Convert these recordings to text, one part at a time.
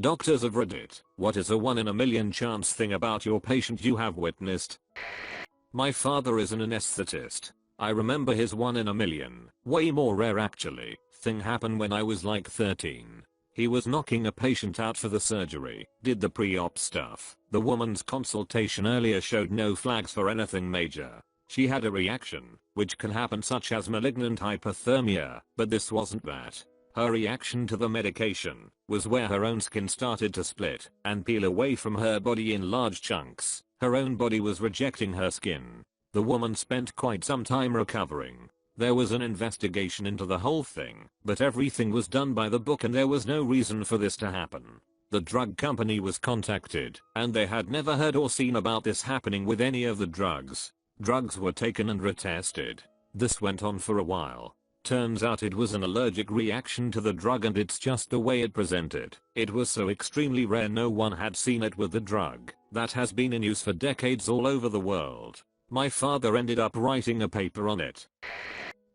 Doctors of Reddit, what is a 1 in a million chance thing about your patient you have witnessed? My father is an anesthetist. I remember his 1 in a million, way more rare actually, thing happened when I was like 13. He was knocking a patient out for the surgery, did the pre-op stuff. The woman's consultation earlier showed no flags for anything major. She had a reaction, which can happen such as malignant hypothermia, but this wasn't that. Her reaction to the medication was where her own skin started to split and peel away from her body in large chunks. Her own body was rejecting her skin. The woman spent quite some time recovering. There was an investigation into the whole thing, but everything was done by the book and there was no reason for this to happen. The drug company was contacted, and they had never heard or seen about this happening with any of the drugs. Drugs were taken and retested. This went on for a while. Turns out it was an allergic reaction to the drug and it's just the way it presented. It was so extremely rare no one had seen it with the drug that has been in use for decades all over the world. My father ended up writing a paper on it.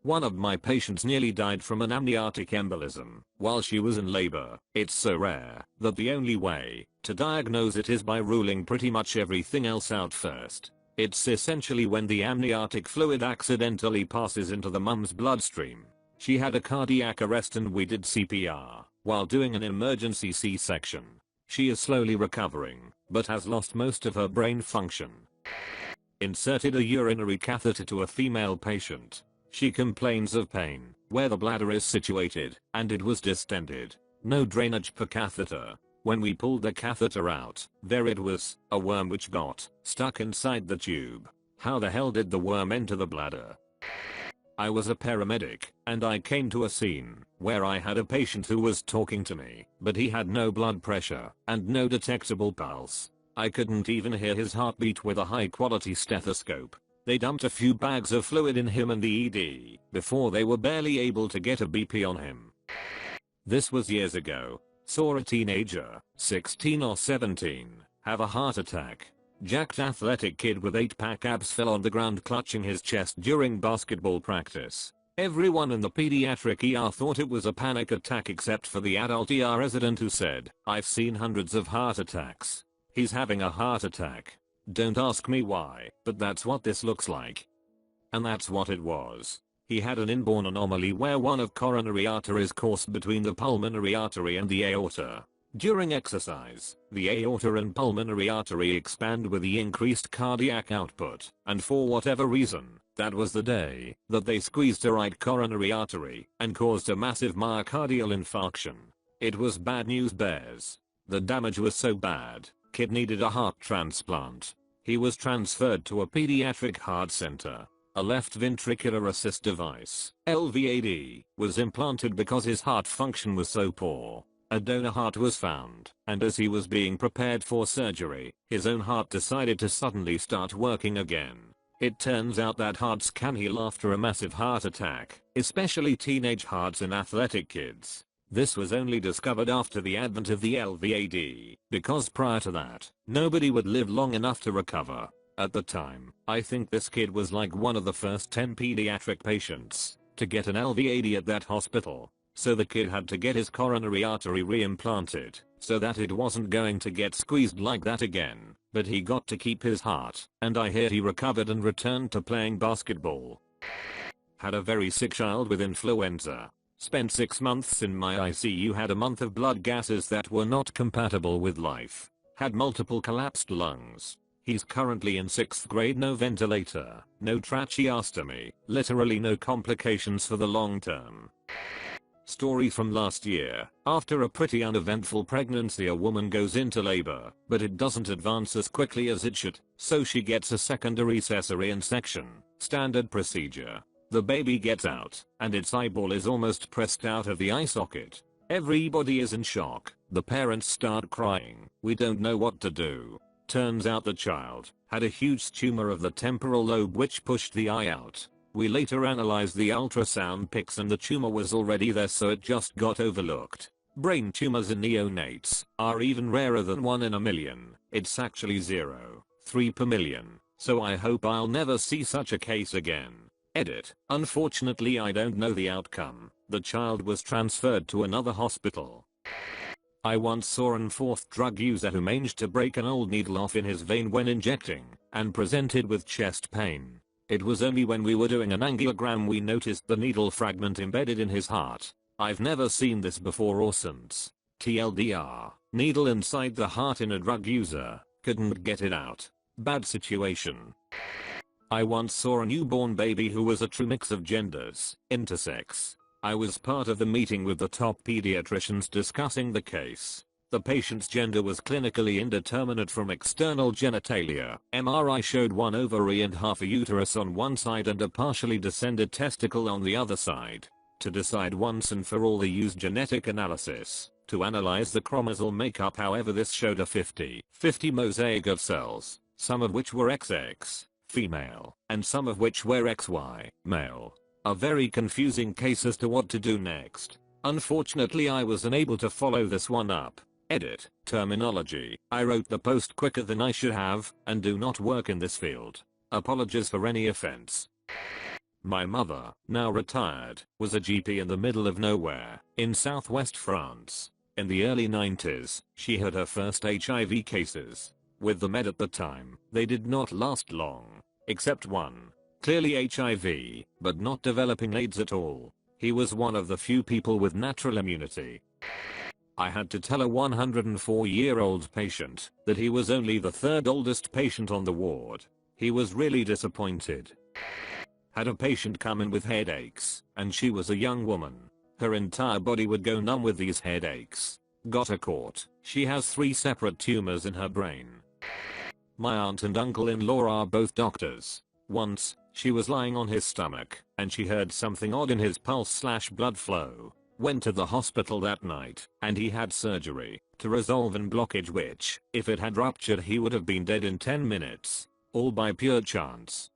One of my patients nearly died from an amniotic embolism while she was in labor. It's so rare that the only way to diagnose it is by ruling pretty much everything else out first. It's essentially when the amniotic fluid accidentally passes into the mum's bloodstream. She had a cardiac arrest and we did CPR while doing an emergency C-section. She is slowly recovering, but has lost most of her brain function. Inserted a urinary catheter to a female patient. She complains of pain where the bladder is situated, and it was distended. No drainage per catheter. When we pulled the catheter out, there it was, a worm which got stuck inside the tube. How the hell did the worm enter the bladder? I was a paramedic, and I came to a scene where I had a patient who was talking to me, but he had no blood pressure and no detectable pulse. I couldn't even hear his heartbeat with a high quality stethoscope. They dumped a few bags of fluid in him and the ED before they were barely able to get a BP on him. This was years ago. Saw a teenager, 16 or 17, have a heart attack. Jacked athletic kid with 8-pack abs fell on the ground clutching his chest during basketball practice. Everyone in the pediatric ER thought it was a panic attack except for the adult ER resident who said, "I've seen hundreds of heart attacks. He's having a heart attack. Don't ask me why, but that's what this looks like." And that's what it was. He had an inborn anomaly where one of coronary arteries coursed between the pulmonary artery and the aorta. During exercise, the aorta and pulmonary artery expand with the increased cardiac output, and for whatever reason, that was the day that they squeezed a right coronary artery and caused a massive myocardial infarction. It was bad news bears. The damage was so bad, kid needed a heart transplant. He was transferred to a pediatric heart center. A left ventricular assist device, LVAD, was implanted because his heart function was so poor. A donor heart was found, and as he was being prepared for surgery, his own heart decided to suddenly start working again. It turns out that hearts can heal after a massive heart attack, especially teenage hearts in athletic kids. This was only discovered after the advent of the LVAD, because prior to that, nobody would live long enough to recover. At the time, I think this kid was like one of the first 10 pediatric patients to get an LVAD at that hospital. So the kid had to get his coronary artery reimplanted so that it wasn't going to get squeezed like that again, but he got to keep his heart, and I hear he recovered and returned to playing basketball. Had a very sick child with influenza. Spent 6 months in my ICU, had a month of blood gases that were not compatible with life. Had multiple collapsed lungs. He's currently in 6th grade, no ventilator, no tracheostomy, literally no complications for the long term. Story from last year. After a pretty uneventful pregnancy, a woman goes into labor, but it doesn't advance as quickly as it should, so she gets a secondary cesarean section. Standard procedure. The baby gets out, and its eyeball is almost pressed out of the eye socket. Everybody is in shock. The parents start crying. We don't know what to do. Turns out the child had a huge tumor of the temporal lobe which pushed the eye out. We later analyzed the ultrasound pics and the tumor was already there, so it just got overlooked. Brain tumors in neonates are even rarer than 1 in a million. It's actually 0.3 per million, so I hope I'll never see such a case again. Edit. Unfortunately, I don't know the outcome. The child was transferred to another hospital. I once saw an fourth drug user who managed to break an old needle off in his vein when injecting, and presented with chest pain. It was only when we were doing an angiogram we noticed the needle fragment embedded in his heart. I've never seen this before or since. TLDR, needle inside the heart in a drug user, couldn't get it out. Bad situation. I once saw a newborn baby who was a true mix of genders, intersex. I was part of the meeting with the top pediatricians discussing the case. The patient's gender was clinically indeterminate from external genitalia. MRI showed one ovary and half a uterus on one side and a partially descended testicle on the other side. To decide once and for all they used genetic analysis to analyze the chromosal makeup. However, this showed a 50-50 mosaic of cells, some of which were XX, female, and some of which were XY, male. A very confusing case as to what to do next. Unfortunately, I was unable to follow this one up. Edit. Terminology. I wrote the post quicker than I should have, and do not work in this field. Apologies for any offense. My mother, now retired, was a GP in the middle of nowhere, in southwest France. In the early 90s, she had her first HIV cases. With the med at the time, they did not last long. Except one. Clearly HIV, but not developing AIDS at all. He was one of the few people with natural immunity. I had to tell a 104-year-old patient that he was only the third oldest patient on the ward. He was really disappointed. Had a patient come in with headaches, and she was a young woman. Her entire body would go numb with these headaches. Got her caught. She has 3 separate tumors in her brain. My aunt and uncle-in-law are both doctors. Once, she was lying on his stomach, and she heard something odd in his pulse/blood flow. Went to the hospital that night, and he had surgery to resolve an blockage which, if it had ruptured, he would have been dead in 10 minutes. All by pure chance.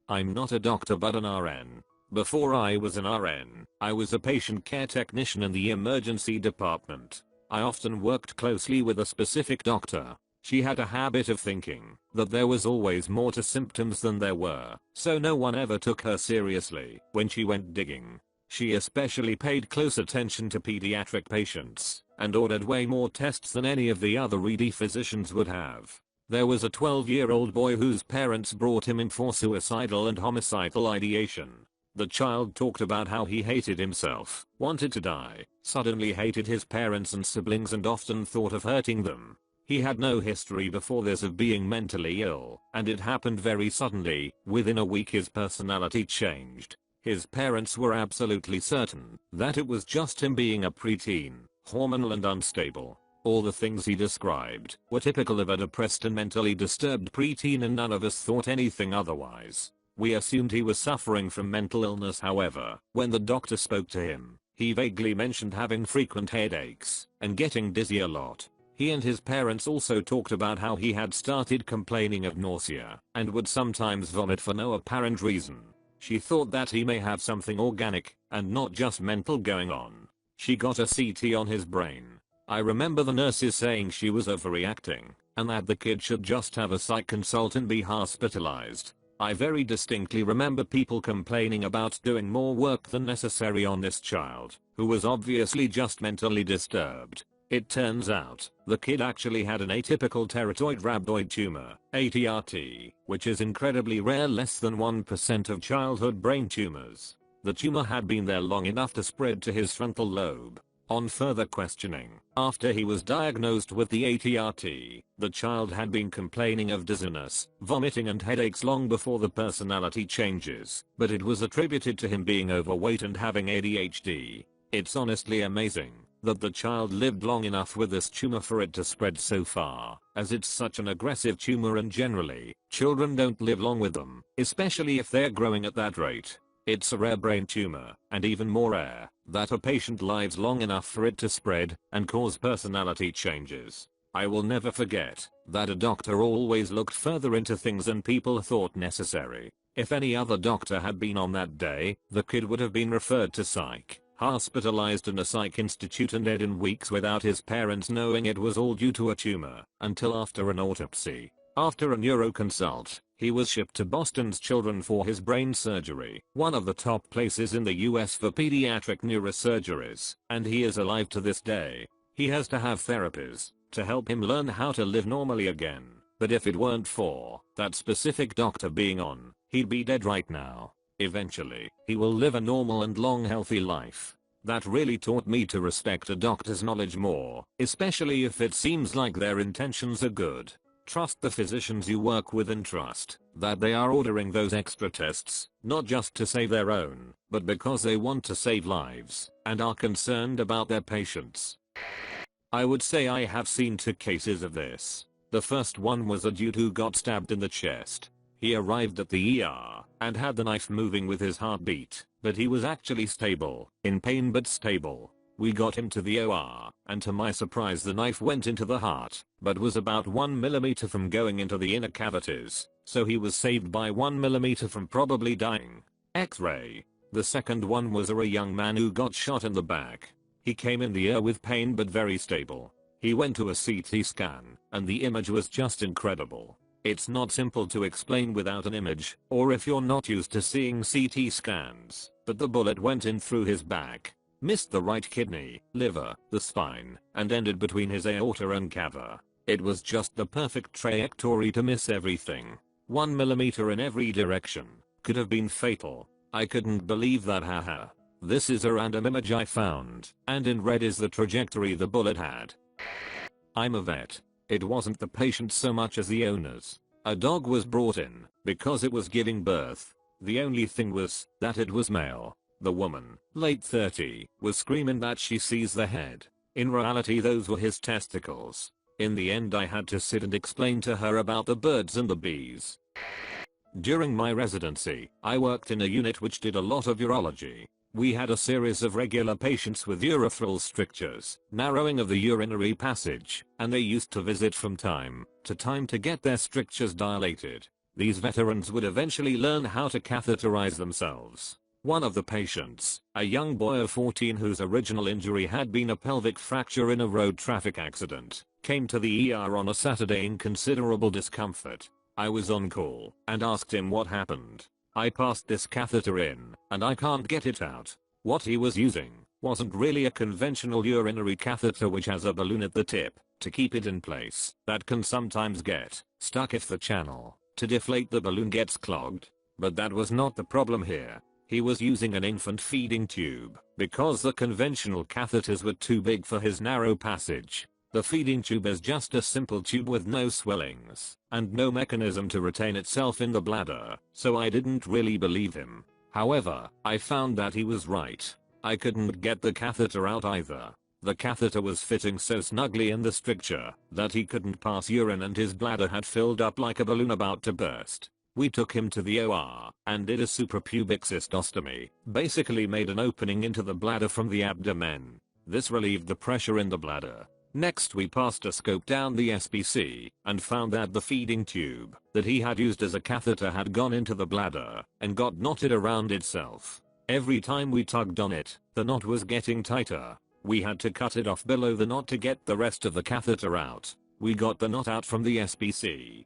I'm not a doctor but an RN. Before I was an RN, I was a patient care technician in the emergency department. I often worked closely with a specific doctor. She had a habit of thinking that there was always more to symptoms than there were, so no one ever took her seriously when she went digging. She especially paid close attention to pediatric patients and ordered way more tests than any of the other ED physicians would have. There was a 12-year-old boy whose parents brought him in for suicidal and homicidal ideation. The child talked about how he hated himself, wanted to die, suddenly hated his parents and siblings and often thought of hurting them. He had no history before this of being mentally ill, and it happened very suddenly. Within a week his personality changed. His parents were absolutely certain that it was just him being a preteen, hormonal and unstable. All the things he described were typical of a depressed and mentally disturbed preteen, and none of us thought anything otherwise. We assumed he was suffering from mental illness. However, when the doctor spoke to him, he vaguely mentioned having frequent headaches and getting dizzy a lot. He and his parents also talked about how he had started complaining of nausea and would sometimes vomit for no apparent reason. She thought that he may have something organic and not just mental going on. She got a CT on his brain. I remember the nurses saying she was overreacting and that the kid should just have a psych consult and be hospitalized. I very distinctly remember people complaining about doing more work than necessary on this child, who was obviously just mentally disturbed. It turns out, the kid actually had an atypical teratoid rhabdoid tumor, ATRT, which is incredibly rare, less than 1% of childhood brain tumors. The tumor had been there long enough to spread to his frontal lobe. On further questioning, after he was diagnosed with the ATRT, the child had been complaining of dizziness, vomiting and headaches long before the personality changes, but it was attributed to him being overweight and having ADHD. It's honestly amazing that the child lived long enough with this tumor for it to spread so far, as it's such an aggressive tumor and generally, children don't live long with them, especially if they're growing at that rate. It's a rare brain tumor, and even more rare, that a patient lives long enough for it to spread and cause personality changes. I will never forget that a doctor always looked further into things than people thought necessary. If any other doctor had been on that day, the kid would have been referred to psych, hospitalized in a psych institute and dead in weeks without his parents knowing it was all due to a tumor, until after an autopsy. After a neuroconsult, he was shipped to Boston's Children for his brain surgery, one of the top places in the US for pediatric neurosurgeries, and he is alive to this day. He has to have therapies to help him learn how to live normally again. But if it weren't for that specific doctor being on, he'd be dead right now. Eventually, he will live a normal and long healthy life. That really taught me to respect a doctor's knowledge more, especially if it seems like their intentions are good. Trust the physicians you work with and trust that they are ordering those extra tests, not just to save their own, but because they want to save lives and are concerned about their patients. I would say I have seen 2 cases of this. The first one was a dude who got stabbed in the chest. He arrived at the ER and had the knife moving with his heartbeat, but he was actually stable, in pain but stable. We got him to the OR, and to my surprise the knife went into the heart, but was about 1 millimeter from going into the inner cavities, so he was saved by 1 millimeter from probably dying. X-ray. The second one was a young man who got shot in the back. He came in the ER with pain but very stable. He went to a CT scan, and the image was just incredible. It's not simple to explain without an image, or if you're not used to seeing CT scans, but the bullet went in through his back, missed the right kidney, liver, the spine, and ended between his aorta and cava. It was just the perfect trajectory to miss everything. 1 millimeter in every direction. Could have been fatal. I couldn't believe that, haha. This is a random image I found, and in red is the trajectory the bullet had. I'm a vet. It wasn't the patient so much as the owners. A dog was brought in because it was giving birth. The only thing was that it was male. The woman, late 30, was screaming that she sees the head. In reality those were his testicles. In the end I had to sit and explain to her about the birds and the bees. During my residency, I worked in a unit which did a lot of urology. We had a series of regular patients with urethral strictures, narrowing of the urinary passage, and they used to visit from time to time to get their strictures dilated. These veterans would eventually learn how to catheterize themselves. One of the patients, a young boy of 14 whose original injury had been a pelvic fracture in a road traffic accident, came to the ER on a Saturday in considerable discomfort. I was on call and asked him what happened. I passed this catheter in, and I can't get it out. What he was using wasn't really a conventional urinary catheter which has a balloon at the tip to keep it in place that can sometimes get stuck if the channel to deflate the balloon gets clogged. But that was not the problem here. He was using an infant feeding tube because the conventional catheters were too big for his narrow passage. The feeding tube is just a simple tube with no swellings and no mechanism to retain itself in the bladder, so I didn't really believe him. However, I found that he was right. I couldn't get the catheter out either. The catheter was fitting so snugly in the stricture that he couldn't pass urine and his bladder had filled up like a balloon about to burst. We took him to the OR and did a suprapubic cystostomy, basically made an opening into the bladder from the abdomen. This relieved the pressure in the bladder. Next we passed a scope down the SPC and found that the feeding tube that he had used as a catheter had gone into the bladder and got knotted around itself. Every time we tugged on it, the knot was getting tighter. We had to cut it off below the knot to get the rest of the catheter out. We got the knot out from the SPC.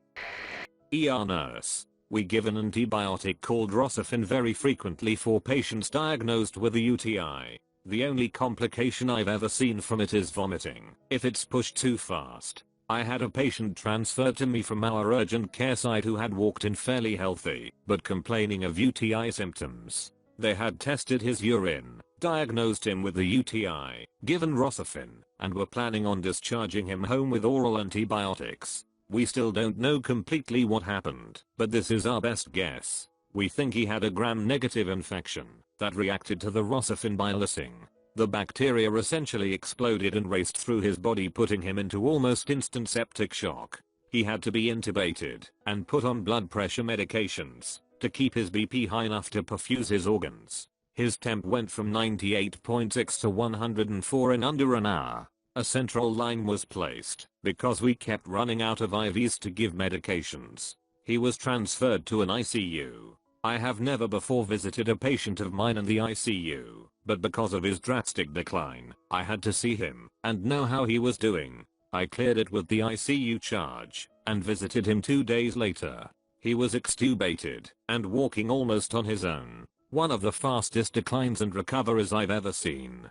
ER nurse. We give an antibiotic called Rocephin very frequently for patients diagnosed with a UTI. The only complication I've ever seen from it is vomiting if it's pushed too fast. I had a patient transferred to me from our urgent care site who had walked in fairly healthy but complaining of UTI symptoms. They had tested his urine, diagnosed him with the UTI, given Rocephin, and were planning on discharging him home with oral antibiotics. We still don't know completely what happened, but this is our best guess. We think he had a gram-negative infection that reacted to the Rocephin by lysing. The bacteria essentially exploded and raced through his body, putting him into almost instant septic shock. He had to be intubated and put on blood pressure medications to keep his BP high enough to perfuse his organs. His temp went from 98.6 to 104 in under an hour. A central line was placed because we kept running out of IVs to give medications. He was transferred to an ICU. I have never before visited a patient of mine in the ICU, but because of his drastic decline, I had to see him and know how he was doing. I cleared it with the ICU charge and visited him 2 days later. He was extubated and walking almost on his own. One of the fastest declines and recoveries I've ever seen.